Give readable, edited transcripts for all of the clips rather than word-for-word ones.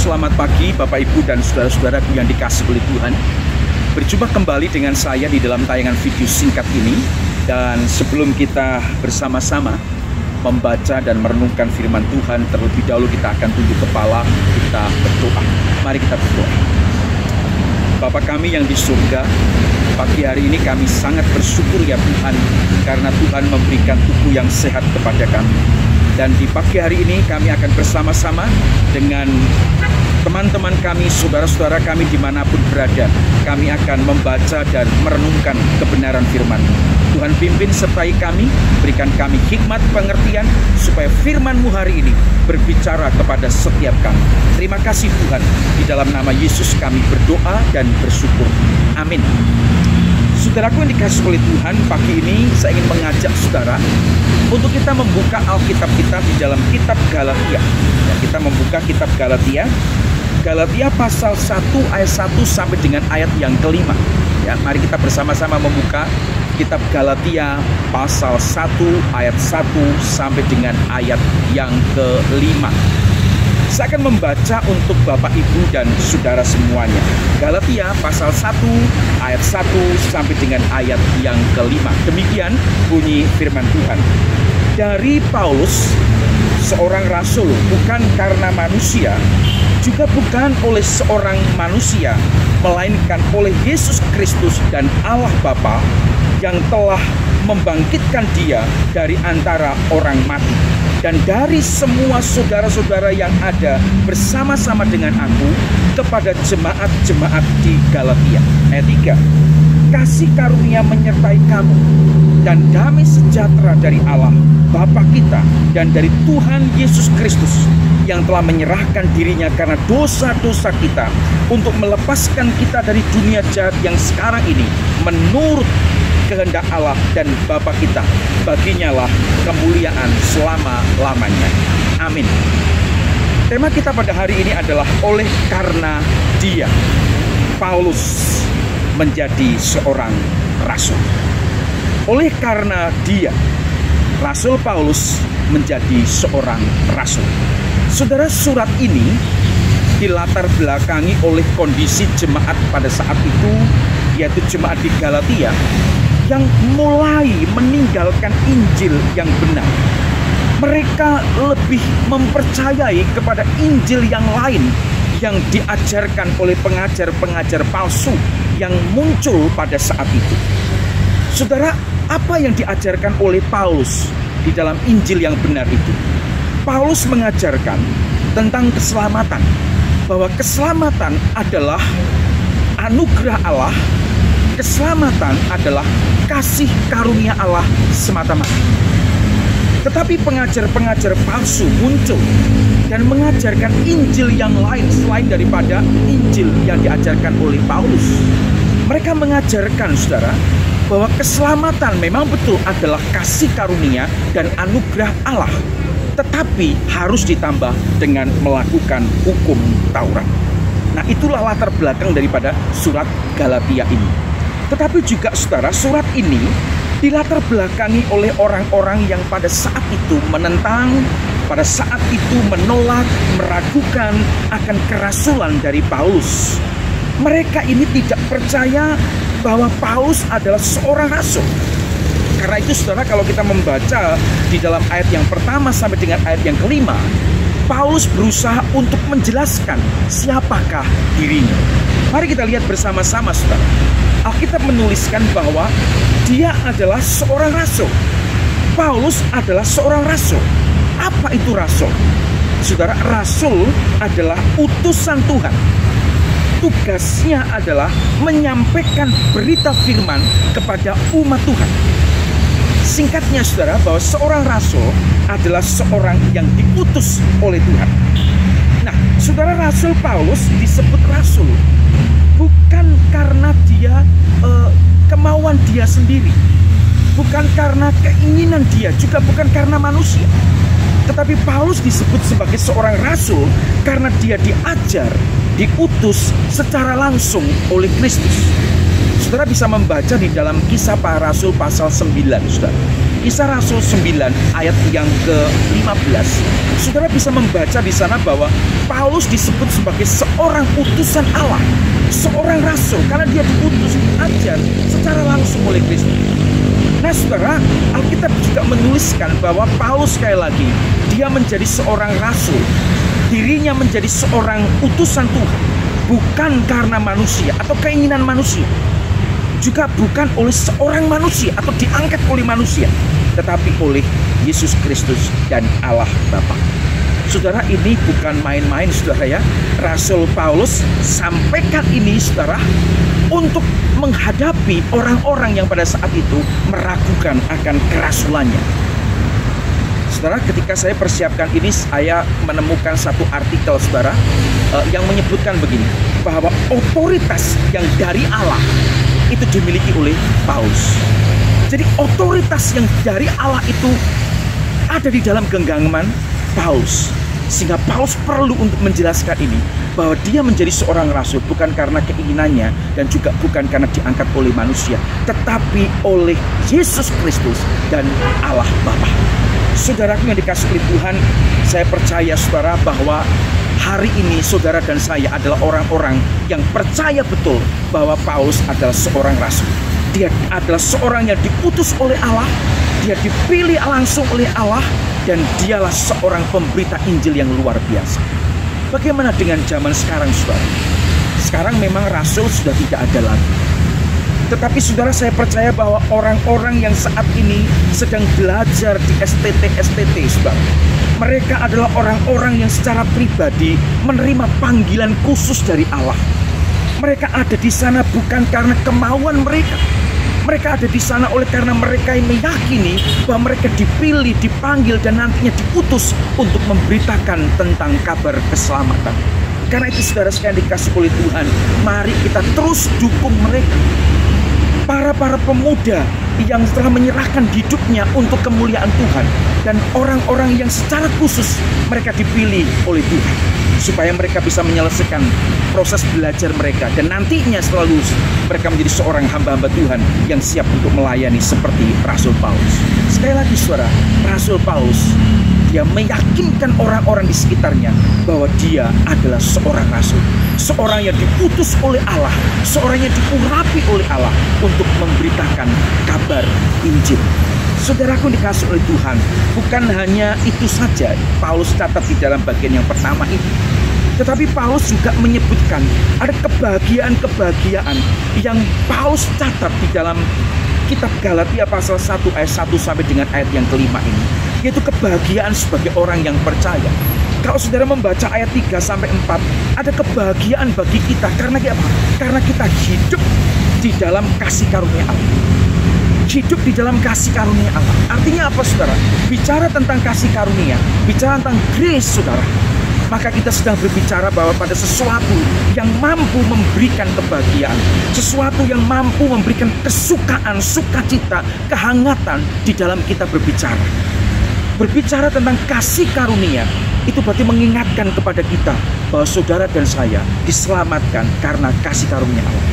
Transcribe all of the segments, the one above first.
Selamat pagi Bapak Ibu dan saudara-saudara yang dikasihi oleh Tuhan. Berjumpa kembali dengan saya di dalam tayangan video singkat ini. Dan sebelum kita bersama-sama membaca dan merenungkan firman Tuhan, terlebih dahulu kita akan tunduk kepala, kita berdoa. Mari kita berdoa. Bapa kami yang di surga, pagi hari ini kami sangat bersyukur ya Tuhan, karena Tuhan memberikan tubuh yang sehat kepada kami. Dan di pagi hari ini kami akan bersama-sama dengan teman-teman kami, saudara-saudara kami dimanapun berada. Kami akan membaca dan merenungkan kebenaran firman. Tuhan pimpin sertai kami, berikan kami hikmat pengertian, supaya firman-Mu hari ini berbicara kepada setiap kami. Terima kasih Tuhan, di dalam nama Yesus kami berdoa dan bersyukur. Amin. Saudaraku yang dikasihi oleh Tuhan, pagi ini saya ingin mengajak saudara untuk kita membuka Alkitab kita di dalam kitab Galatia. Ya, kita membuka kitab Galatia. Galatia pasal 1 ayat 1 sampai dengan ayat yang kelima. Ya, mari kita bersama-sama membuka kitab Galatia pasal 1 ayat 1 sampai dengan ayat yang kelima. Saya akan membaca untuk Bapak, Ibu, dan saudara semuanya. Galatia pasal 1 ayat 1 sampai dengan ayat yang kelima. Demikian bunyi firman Tuhan. Dari Paulus, seorang rasul, bukan karena manusia, juga bukan oleh seorang manusia, melainkan oleh Yesus Kristus dan Allah Bapa yang telah membangkitkan Dia dari antara orang mati. Dan dari semua saudara-saudara yang ada bersama-sama dengan aku kepada jemaat-jemaat di Galatia. Ayat 3. Kasih karunia menyertai kamu dan damai sejahtera dari Allah Bapa kita dan dari Tuhan Yesus Kristus yang telah menyerahkan dirinya karena dosa-dosa kita untuk melepaskan kita dari dunia jahat yang sekarang ini menurut kehendak Allah dan Bapa kita. Baginya lah kemuliaan selama-lamanya. Amin. Tema kita pada hari ini adalah oleh karena Dia, Paulus menjadi seorang rasul. Oleh karena Dia, Rasul Paulus menjadi seorang rasul. Saudara, surat ini dilatar belakangi oleh kondisi jemaat pada saat itu, yaitu jemaat di Galatia yang mulai meninggalkan Injil yang benar. Mereka lebih mempercayai kepada Injil yang lain yang diajarkan oleh pengajar-pengajar palsu yang muncul pada saat itu. Saudara, apa yang diajarkan oleh Paulus di dalam Injil yang benar itu? Paulus mengajarkan tentang keselamatan, bahwa keselamatan adalah anugerah Allah. Keselamatan adalah kasih karunia Allah semata-mata. Tetapi pengajar-pengajar palsu muncul dan mengajarkan Injil yang lain selain daripada Injil yang diajarkan oleh Paulus. Mereka mengajarkan, saudara, bahwa keselamatan memang betul adalah kasih karunia dan anugerah Allah, tetapi harus ditambah dengan melakukan hukum Taurat. Nah, itulah latar belakang daripada surat Galatia ini. Tetapi juga saudara, surat ini dilatar belakangi oleh orang-orang yang pada saat itu menentang, pada saat itu menolak, meragukan akan kerasulan dari Paulus. Mereka ini tidak percaya bahwa Paulus adalah seorang rasul. Karena itu saudara, kalau kita membaca di dalam ayat yang pertama sampai dengan ayat yang kelima, Paulus berusaha untuk menjelaskan siapakah dirinya. Mari kita lihat bersama-sama saudara. Alkitab menuliskan bahwa dia adalah seorang rasul. Paulus adalah seorang rasul. Apa itu rasul? Saudara, rasul adalah utusan Tuhan. Tugasnya adalah menyampaikan berita firman kepada umat Tuhan. Singkatnya saudara, bahwa seorang rasul adalah seorang yang diutus oleh Tuhan. Nah, saudara, rasul Paulus disebut rasul bukan karena dia kemauan dia sendiri, bukan karena keinginan dia, juga bukan karena manusia. Tetapi Paulus disebut sebagai seorang rasul karena dia diajar, diutus secara langsung oleh Kristus. Saudara bisa membaca di dalam Kisah Para Rasul pasal 9, saudara. Kisah Rasul 9 ayat yang ke-15, saudara bisa membaca di sana bahwa Paulus disebut sebagai seorang utusan Allah, seorang rasul, karena dia diutus ajar secara langsung oleh Kristus. Nah saudara, Alkitab juga menuliskan bahwa Paulus sekali lagi, dia menjadi seorang rasul, dirinya menjadi seorang utusan Tuhan, bukan karena manusia atau keinginan manusia, juga bukan oleh seorang manusia atau diangkat oleh manusia, tetapi oleh Yesus Kristus dan Allah Bapa. Saudara, ini bukan main-main saudara ya. Rasul Paulus sampaikan ini saudara untuk menghadapi orang-orang yang pada saat itu meragukan akan kerasulannya. Saudara, ketika saya persiapkan ini, saya menemukan satu artikel saudara yang menyebutkan begini, bahwa otoritas yang dari Allah itu dimiliki oleh Paulus. Jadi otoritas yang dari Allah itu ada di dalam genggaman Paulus, sehingga Paulus perlu untuk menjelaskan ini, bahwa dia menjadi seorang rasul bukan karena keinginannya dan juga bukan karena diangkat oleh manusia, tetapi oleh Yesus Kristus dan Allah Bapa. Saudaraku yang dikasihi oleh Tuhan, saya percaya saudara bahwa hari ini saudara dan saya adalah orang-orang yang percaya betul bahwa Paulus adalah seorang rasul. Dia adalah seorang yang diutus oleh Allah, dia dipilih langsung oleh Allah, dan dialah seorang pemberita Injil yang luar biasa. Bagaimana dengan zaman sekarang saudara? Sekarang memang rasul sudah tidak ada lagi. Tetapi saudara, saya percaya bahwa orang-orang yang saat ini sedang belajar di STT saudara, mereka adalah orang-orang yang secara pribadi menerima panggilan khusus dari Allah. Mereka ada di sana bukan karena kemauan mereka. Mereka ada di sana oleh karena mereka yang meyakini bahwa mereka dipilih, dipanggil, dan nantinya diutus untuk memberitakan tentang kabar keselamatan. Karena itu saudara sekalian dikasih oleh Tuhan, mari kita terus dukung mereka. Para pemuda yang telah menyerahkan hidupnya untuk kemuliaan Tuhan, dan orang-orang yang secara khusus mereka dipilih oleh Tuhan supaya mereka bisa menyelesaikan proses belajar mereka, dan nantinya setelah lulus mereka menjadi seorang hamba-hamba Tuhan yang siap untuk melayani seperti Rasul Paulus. Sekali lagi saudara, Rasul Paulus dia meyakinkan orang-orang di sekitarnya bahwa dia adalah seorang rasul, seorang yang diutus oleh Allah, seorang yang diurapi oleh Allah untuk memberitakan kabar Injil. Saudaraku dikasih oleh Tuhan, bukan hanya itu saja Paulus catat di dalam bagian yang pertama ini, tetapi Paulus juga menyebutkan ada kebahagiaan-kebahagiaan yang Paulus catat di dalam kitab Galatia pasal 1 ayat 1 sampai dengan ayat yang kelima ini, yaitu kebahagiaan sebagai orang yang percaya. Kalau saudara membaca ayat 3 sampai 4, ada kebahagiaan bagi kita karena apa? Karena kita hidup di dalam kasih karunia Allah. Hidup di dalam kasih karunia Allah. Artinya apa saudara? Bicara tentang kasih karunia, bicara tentang grace saudara, maka kita sedang berbicara bahwa pada sesuatu yang mampu memberikan kebahagiaan, sesuatu yang mampu memberikan kesukaan, sukacita, kehangatan di dalam kita berbicara. Berbicara tentang kasih karunia, itu berarti mengingatkan kepada kita bahwa saudara dan saya diselamatkan karena kasih karunia Allah.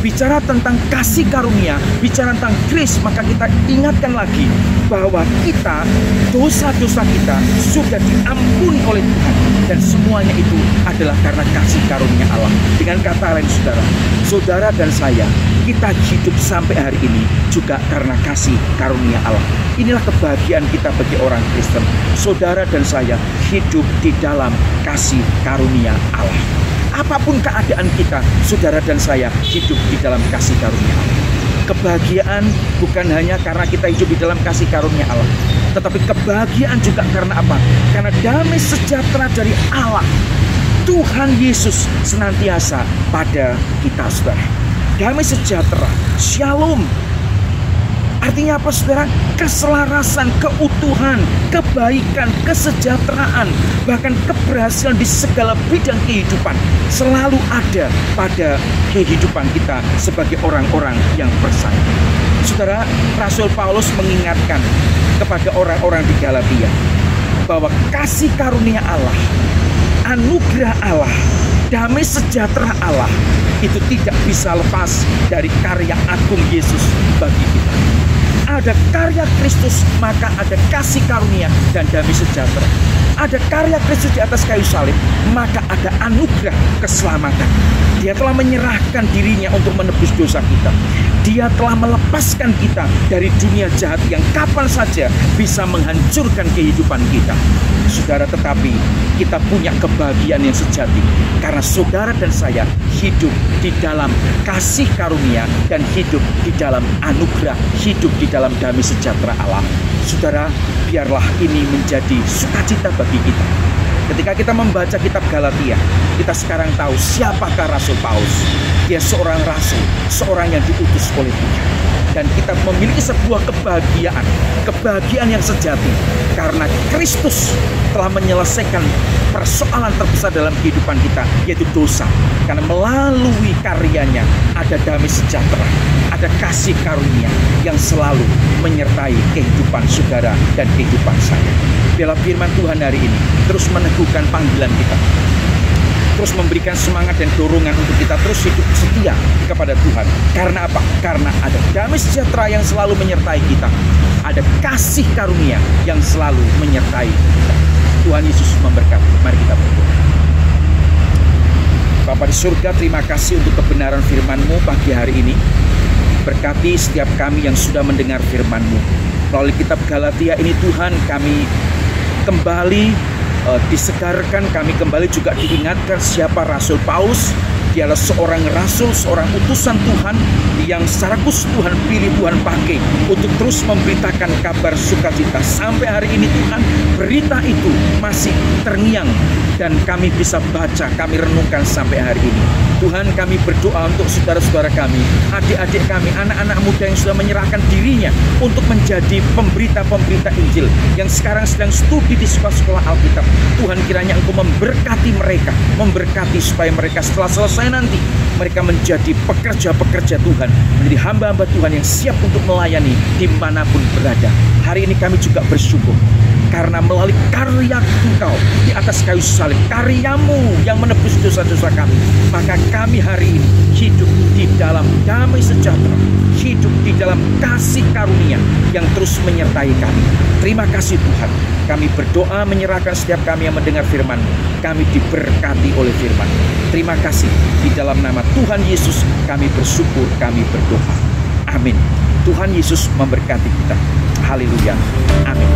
Bicara tentang kasih karunia, bicara tentang grace, maka kita ingatkan lagi bahwa kita, dosa-dosa kita sudah diampuni oleh Tuhan, dan semuanya itu adalah karena kasih karunia Allah. Dengan kata lain saudara, saudara dan saya, kita hidup sampai hari ini juga karena kasih karunia Allah. Inilah kebahagiaan kita bagi orang Kristen. Saudara dan saya hidup di dalam kasih karunia Allah. Apapun keadaan kita, saudara dan saya hidup di dalam kasih karunia Allah. Kebahagiaan bukan hanya karena kita hidup di dalam kasih karunia Allah, tetapi kebahagiaan juga karena apa? Karena damai sejahtera dari Allah, Tuhan Yesus, senantiasa pada kita saudara. Damai sejahtera, shalom. Artinya apa saudara? Keselarasan, keutuhan, kebaikan, kesejahteraan, bahkan keberhasilan di segala bidang kehidupan selalu ada pada kehidupan kita sebagai orang-orang yang percaya. Saudara, Rasul Paulus mengingatkan kepada orang-orang di Galatia bahwa kasih karunia Allah, anugerah Allah, damai sejahtera Allah itu tidak bisa lepas dari karya agung Yesus bagi kita. Ada karya Kristus, maka ada kasih karunia dan damai sejahtera. Ada karya Kristus di atas kayu salib, maka ada anugerah keselamatan. Dia telah menyerahkan dirinya untuk menebus dosa kita. Dia telah melepaskan kita dari dunia jahat yang kapan saja bisa menghancurkan kehidupan kita. Saudara, tetapi kita punya kebahagiaan yang sejati karena saudara dan saya hidup di dalam kasih karunia dan hidup di dalam anugerah, hidup di dalam damai sejahtera Allah. Saudara, biarlah ini menjadi sukacita bagi kita. Ketika kita membaca kitab Galatia, kita sekarang tahu siapakah Rasul Paulus. Dia seorang rasul, seorang yang diutus oleh Tuhan. Dan kita memiliki sebuah kebahagiaan yang sejati. Karena Kristus telah menyelesaikan persoalan terbesar dalam kehidupan kita, yaitu dosa. Karena melalui karyanya ada damai sejahtera, ada kasih karunia yang selalu menyertai kehidupan saudara dan kehidupan saya. Biarlah firman Tuhan hari ini terus meneguhkan panggilan kita, terus memberikan semangat dan dorongan untuk kita terus hidup setia kepada Tuhan. Karena apa? Karena ada damai sejahtera yang selalu menyertai kita. Ada kasih karunia yang selalu menyertai kita. Tuhan Yesus memberkati. Mari kita berdoa. Bapa di surga, terima kasih untuk kebenaran firman-Mu pagi hari ini. Berkati setiap kami yang sudah mendengar firman-Mu. Melalui kitab Galatia ini Tuhan, kami kembali disegarkan, kami kembali juga diingatkan siapa Rasul Paulus. Dialah seorang rasul, seorang utusan Tuhan yang secara khusus Tuhan pilih, Tuhan pakai untuk terus memberitakan kabar sukacita. Sampai hari ini Tuhan, berita itu masih terngiang dan kami bisa baca, kami renungkan sampai hari ini. Tuhan, kami berdoa untuk saudara-saudara kami, adik-adik kami, anak-anak muda yang sudah menyerahkan dirinya untuk menjadi pemberita-pemberita Injil yang sekarang sedang studi di sekolah-sekolah Alkitab. Tuhan, kiranya Engkau memberkati mereka, memberkati supaya mereka setelah selesai nanti mereka menjadi pekerja-pekerja Tuhan, menjadi hamba-hamba Tuhan yang siap untuk melayani dimanapun berada. Hari ini kami juga bersyukur karena melalui karya Engkau di atas kayu salib, karya-Mu yang menebus dosa-dosa kami, maka kami hari ini hidup di dalam damai sejahtera, hidup di dalam kasih karunia yang terus menyertai kami. Terima kasih Tuhan. Kami berdoa menyerahkan setiap kami yang mendengar firman-Mu. Kami diberkati oleh firman-Mu. Terima kasih. Di dalam nama Tuhan Yesus kami bersyukur, kami berdoa. Amin. Tuhan Yesus memberkati kita. Haleluya. Amin.